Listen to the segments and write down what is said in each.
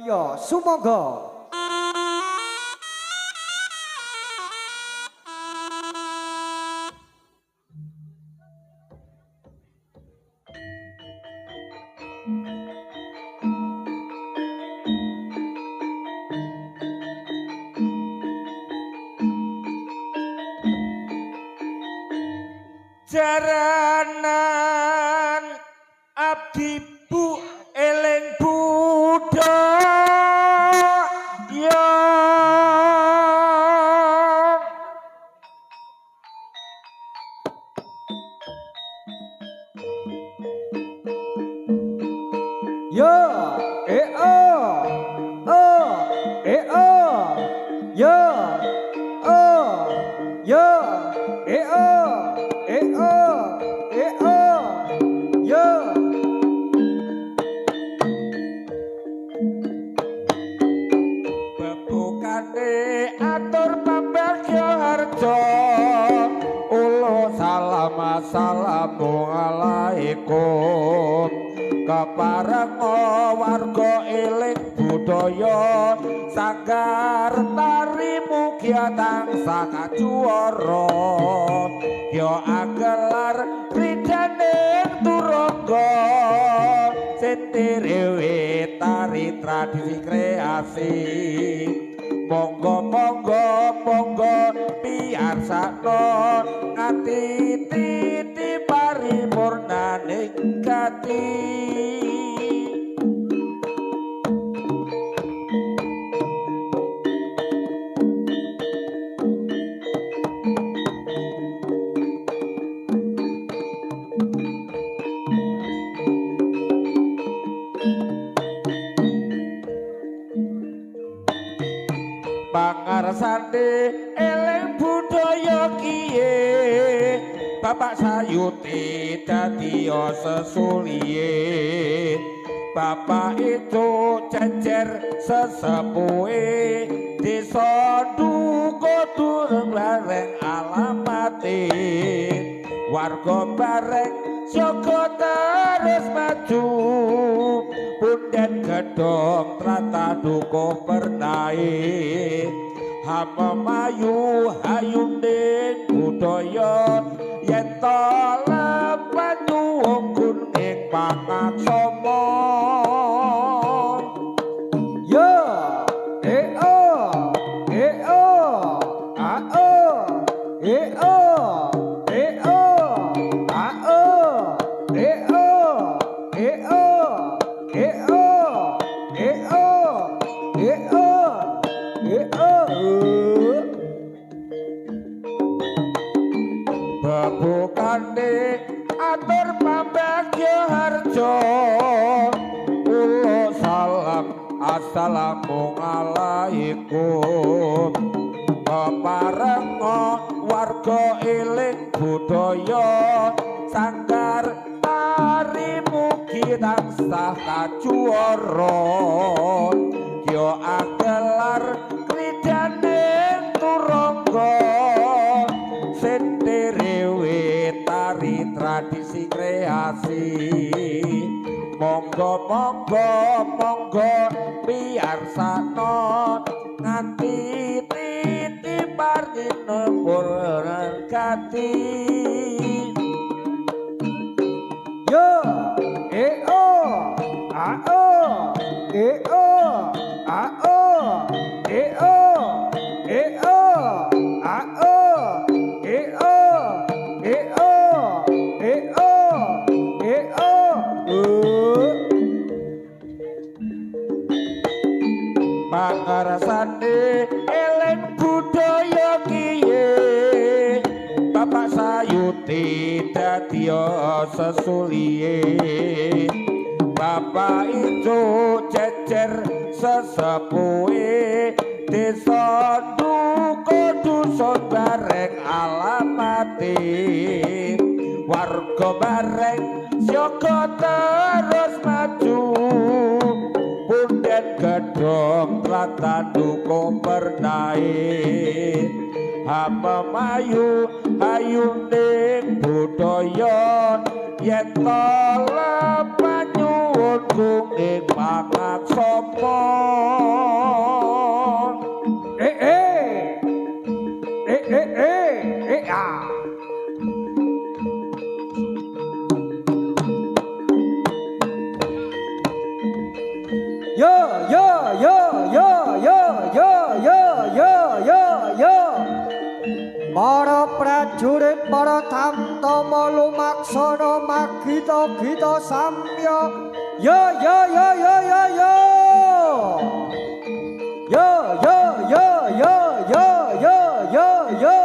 Jaya Sumangga. Jaranan abdi bu eling budaya Ya, ya, ya, ya. bebukane atur pambagya harja ulo salam assalamualaikum kepareng warga eling budaya sanggar tari mugia tansah kajuara ya agelar kridaning turangga setirewe tari tradisi kreasi monggo piyarsakno ngati titi paripurnaning gati pangarsane eling budaya kiye bapak sayuti dadi sesuliye bapak itu cecer sesepuhe desa duka durung bareng alamate warga bareng saka terus maju punden gedhong trata dukuh pernae hama mayu hayuning budaya yen to lepat nyuwung kuning pangaksama Ya, bebukane atur pambagya harja ulo salam assalamualaikum kepareng warga eling budaya sanggar tari mugi tansah kajuara ya agelar kridaning turangga sentirewe tari tradisi kreasi monggo piyarsakno nganti titi parnipur gati ya, pangarsane eling budaya kiye bapak sayuti dadi sesuliye bapak itu cecer sesepuhe desa duka dusun bareng alamate warga bareng saka terus maju punden gedhong tratan dukuh pernae hama mayu hayuning budaya yen to lepat nyuwun Untung ing pangaksama ah. Yo yo yo yo yo yo yo yo yo yo. Para prajurit para tamtama lumaksana magita-gita samya. Yo yo yo yo yo yo. Yo yo yo yo yo yo yo yo.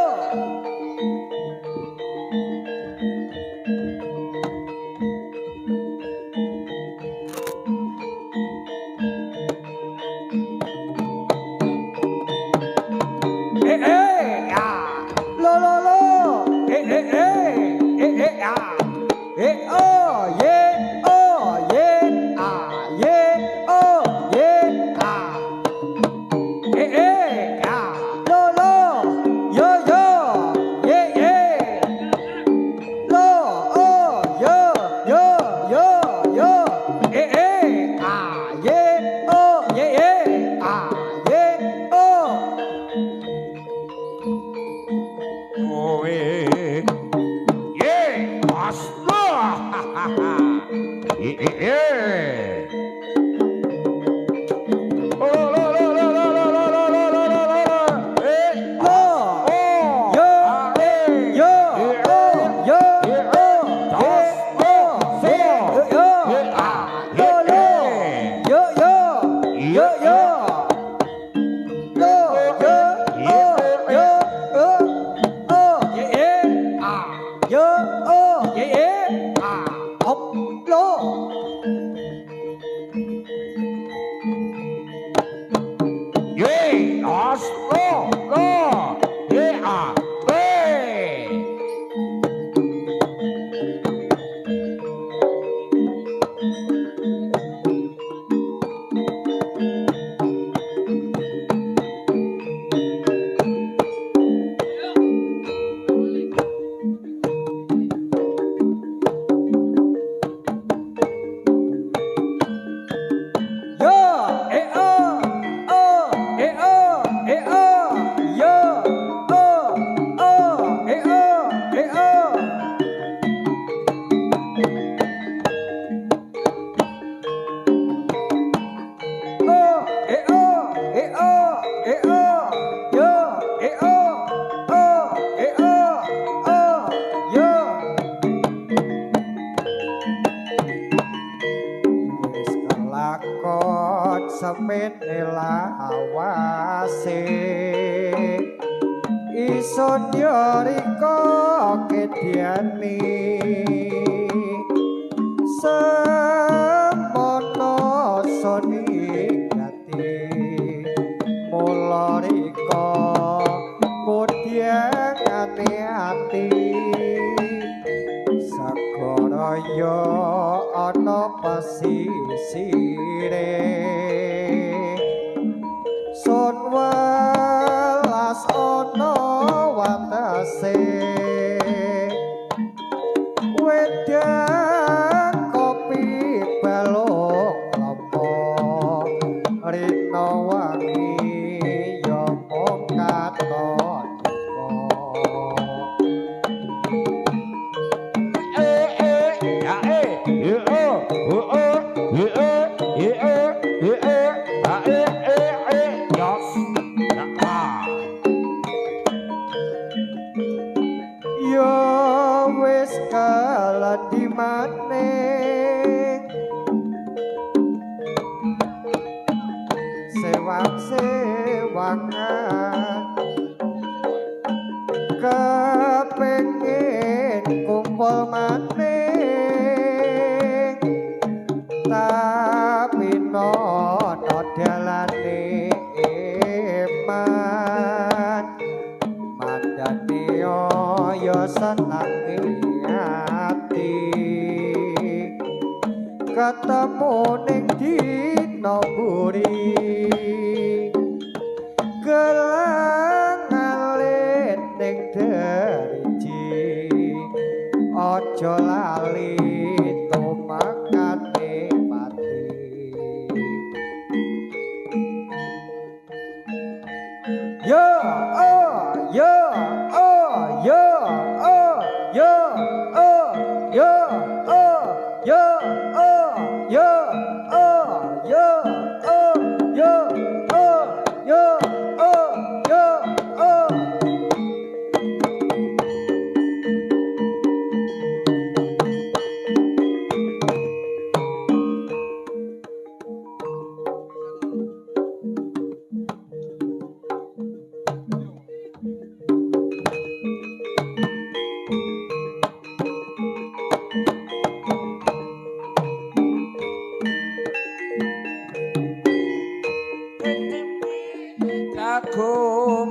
Ketemu ning dina buri gelang alit ning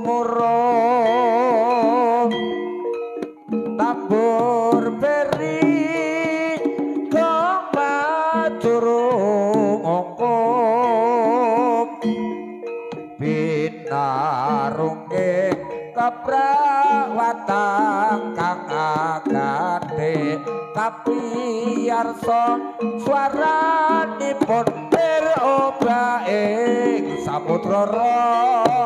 Murung tambur beri kang madurung ngongkong binarunge kaprawatan kang agate tapi arsa swaranipun berobah ing samudra rob.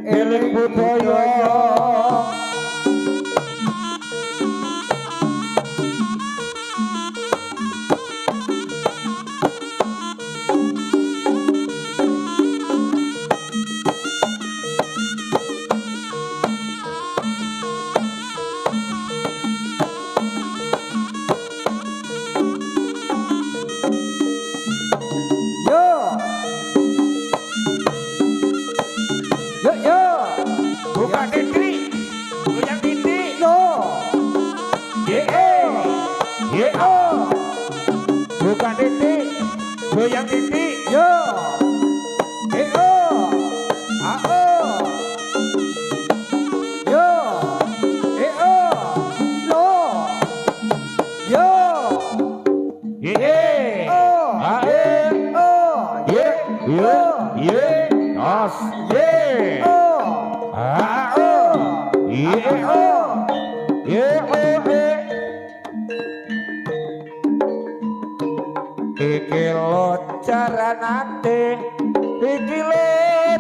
Eling budaya bukan titik goyang titik yo yo lo yo nos iki lo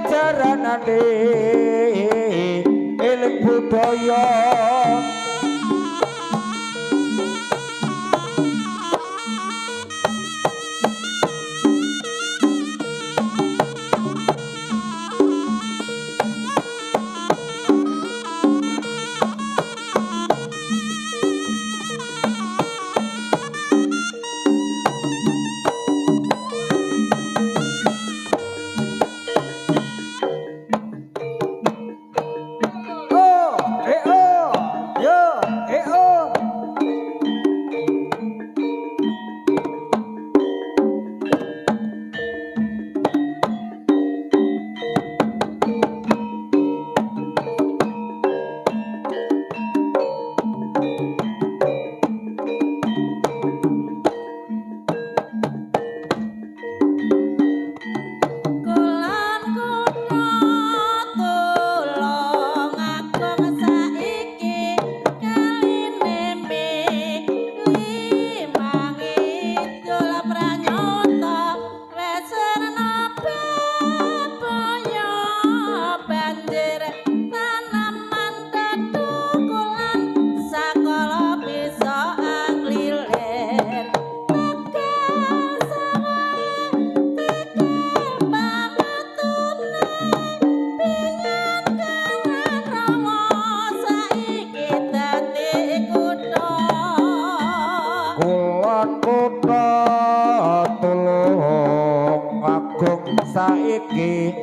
caranane eling budaya saiki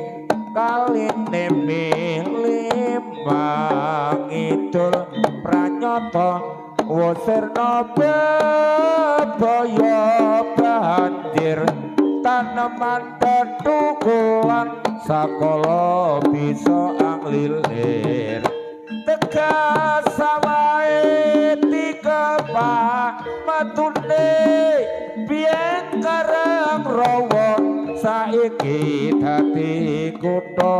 kaline milih mangidul pranyata wusirna bebaya banjir taneman tetukulan sakala bisa anglilir tegas sawae tikepak matune biyen karang rawa saiki dadi kutha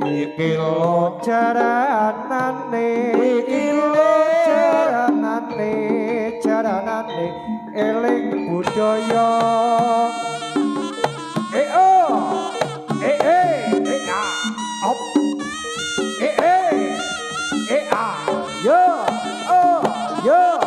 iki lho jaranane iki lho jaranane eling budaya op yo yo yo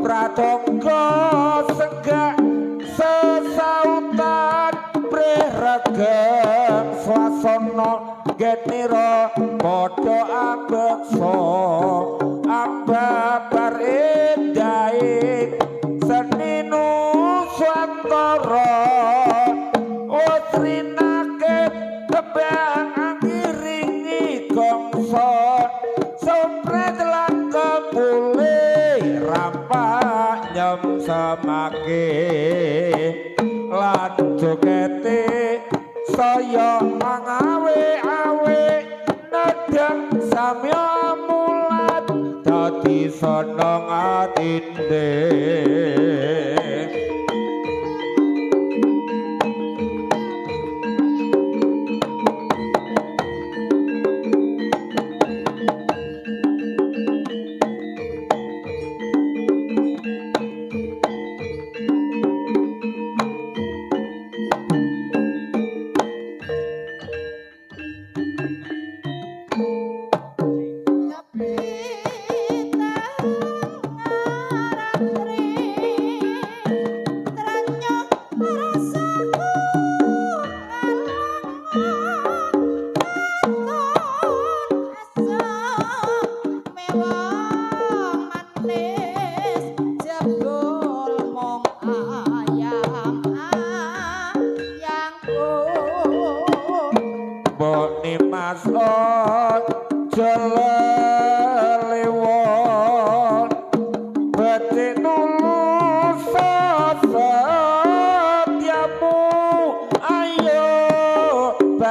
Pratangga segak sesautan preragam swasana genira padha abeksa ambabar endahe seni nusantara utrinake tebang angiringi gongso sompret lan kepule rampak nyem semake lan jogete saya mangawe-awe nedang samya mulat dadi seneng atine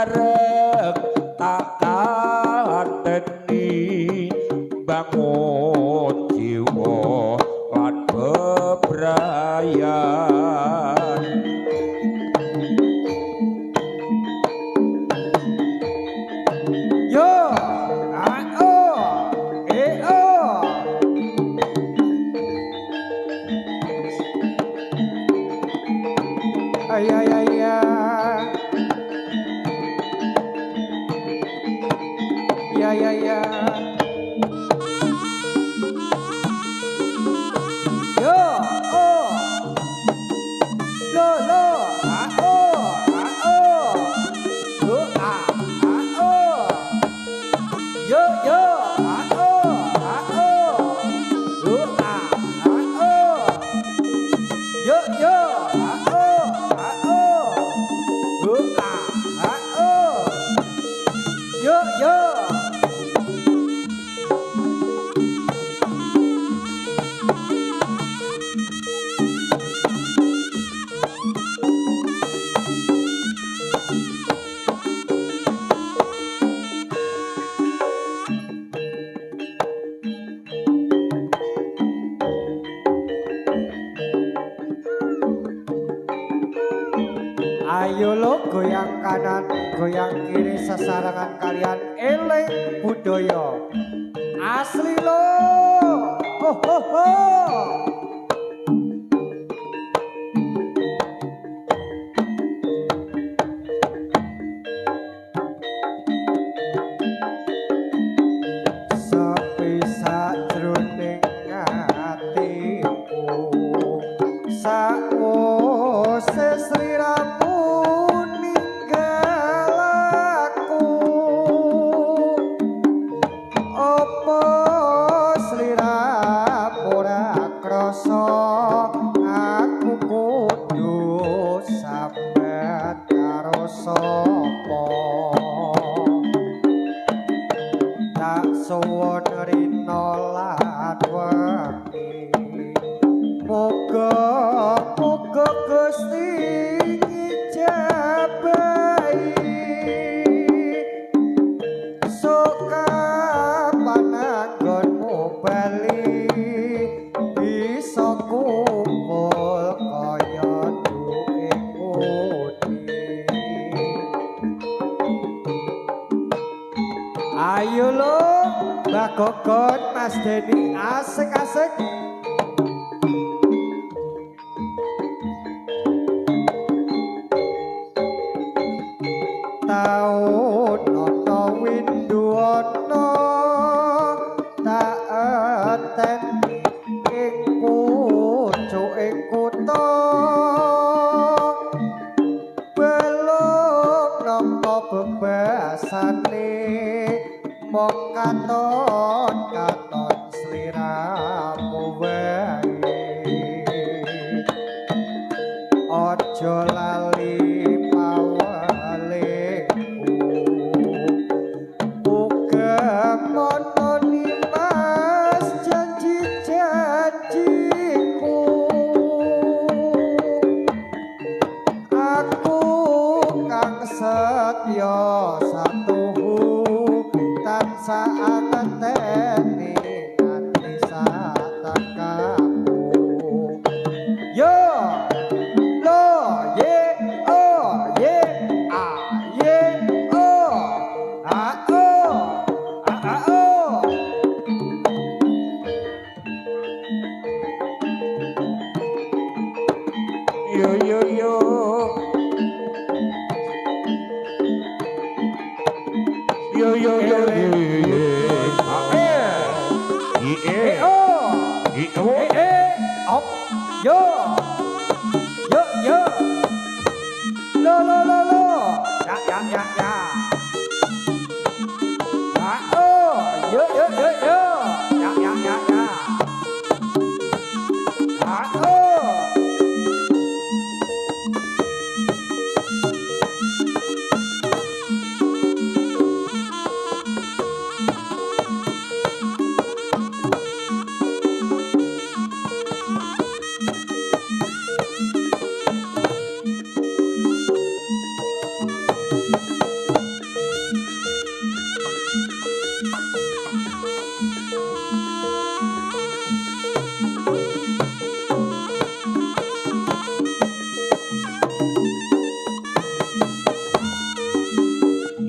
bareng tak kandhani bangun jiwa lan bebrayan yo a o e o ay ay ay ya ya ya ya yo o lo lo a o lo a o yo yo a o lo a o yo yo a o lo a o yo yo Ayo lo goyang kanan, goyang kiri sesarangan kalian eling budaya asli lo. Ho ho ho. Sepi sajroning atiku sakwise sliramu ninggal aku apa sliramu ora krasa aku kudu sambat karo sapa tak suwun rina lan wengi muga-muga Gusti ngijabahi suka pananggonmu bali bisa kumpul kaya duwe kudi. Ayo lo Mbak Gogon, Mas Denny, asik-asik. Taun ana windu ana tak eteni ing pucuking kutha belum nampa bebasane mong katon sliramu wae aja lali setya satuhu tansah angeteni ati satakamu yo lo ye o ye a ye o a o a o yo yo yo yo yo yo op yo yo yo lo lo lo lo ya ya ya ya oh yo yo yo yo ya ya ya ya oh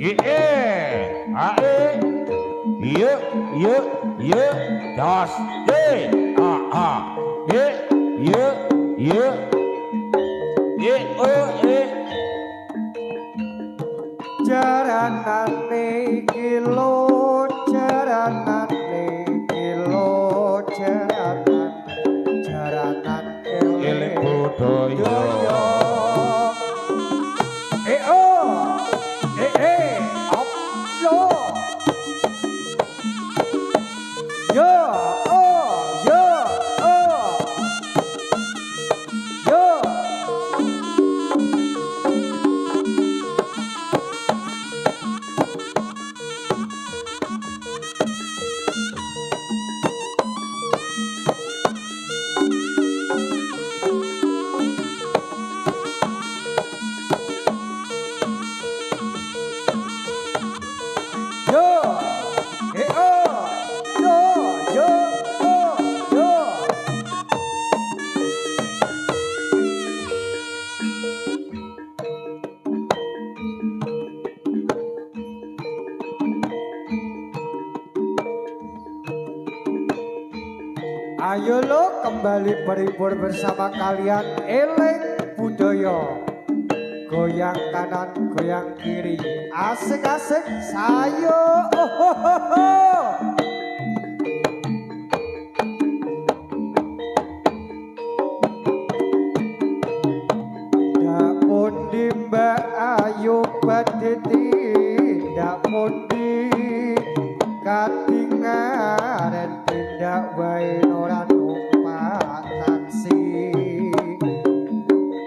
Ye ye das ye ye ye ye ye jaranane kilo jaranane kilo jaranan eling budaya op yo yo yo yo Ayo lo kembali berhibur bersama kalian eling budaya goyang kanan goyang kiri asik-asik sayo Dak pundi Mbak Ayu Baditi dak pundi katingan tindak wae ora numpak taksi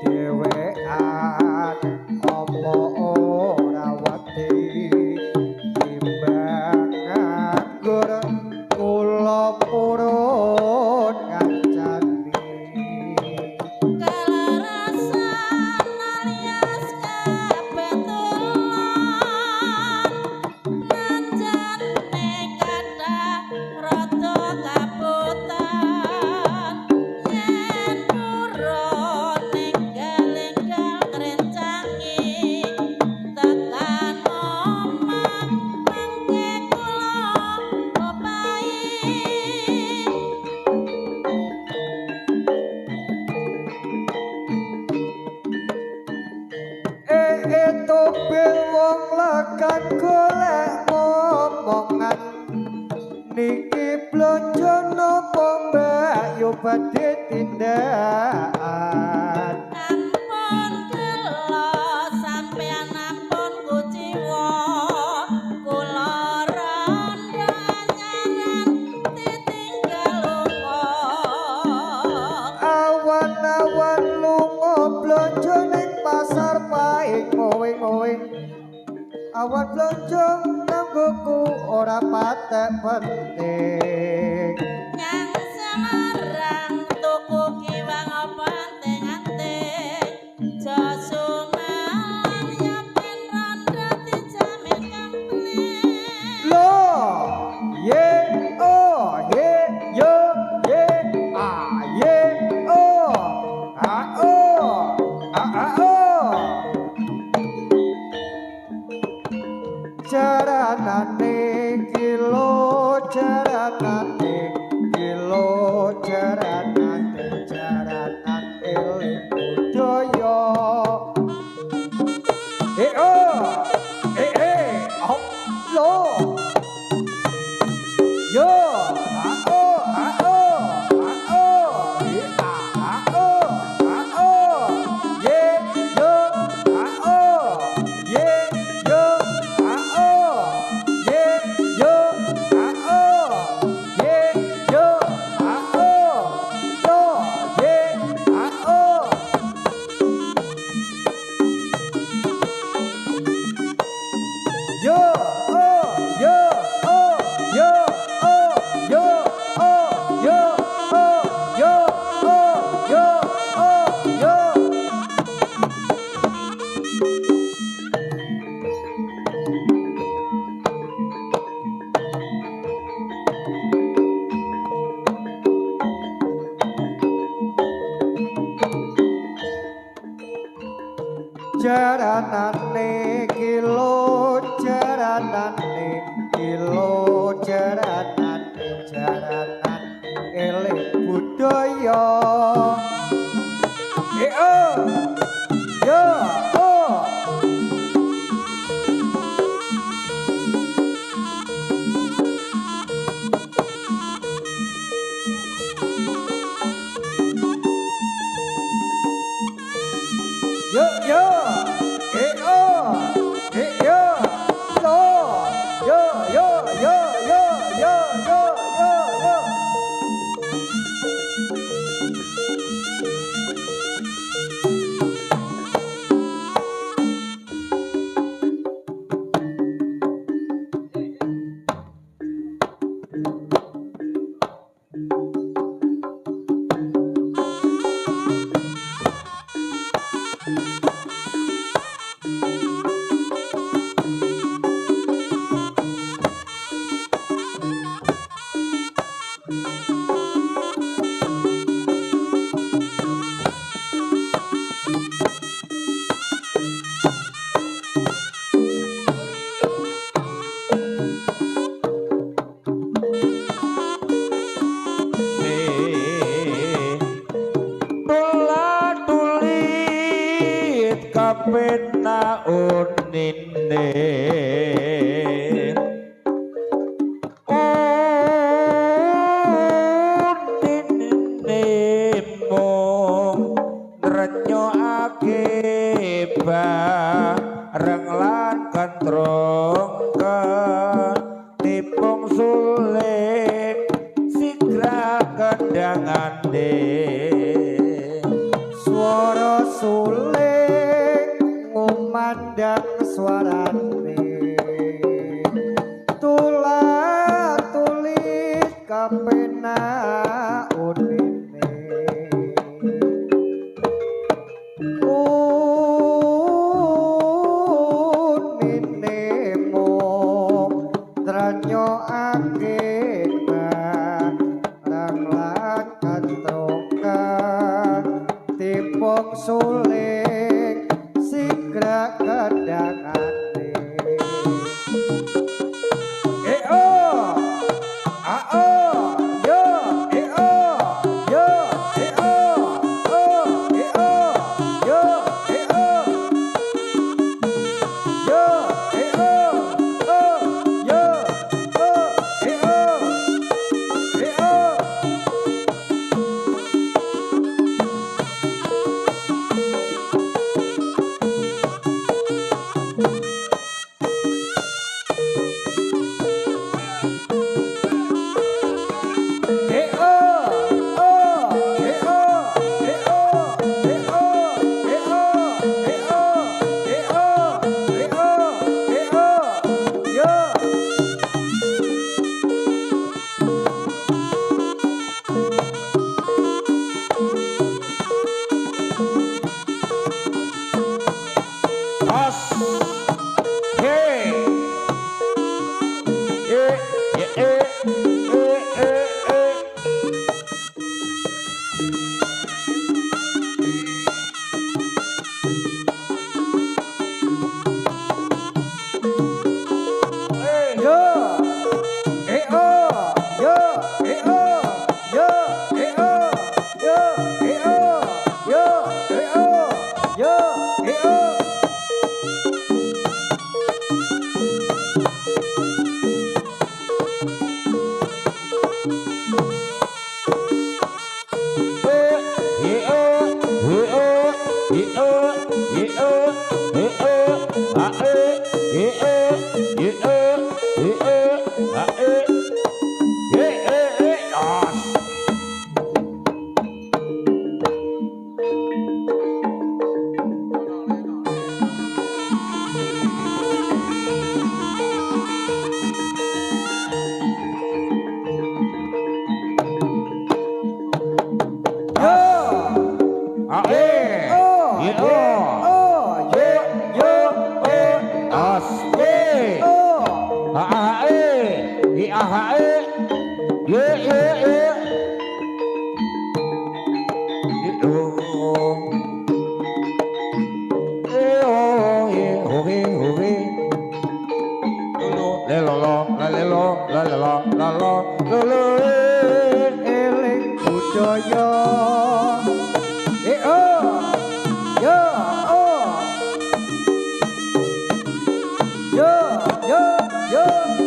dhewean apa ora wedi timbang nganggur kula purun ngancani topil wong lekan golek momongan niki blonjo napa mbak yo badhe tindakan ampun kelo sampean ampun kuciwa kula rondo anyaran ditinggal lunga awan-awan lunga blonjo ning pasar paing kowe awan blonjo nganggoku ora patek penting nyang Semarang tuku kiwang apa anting-anting jasumalan ya ben rondo dijamin kampling lo ye oh ye yo ye ah ye oh ah oh jaranane kilo jaranane kilo jaranane jaranan eling budaya oh lo yo jaranane kilo jaranane kilo jaranane jaranan eling budaya yo yo yo yo lo yo yo yo yo yo yo yo Kapena unine mung nrenyokake bareng lan kantrong ketipung suling sigra kendangane swara suling ngumandang suarane tulah tulis kapena unine unine mung nrenyokake barang lan kantroka tipung suling sigra kendangane la la la la la la eling budaya yo yo yo yo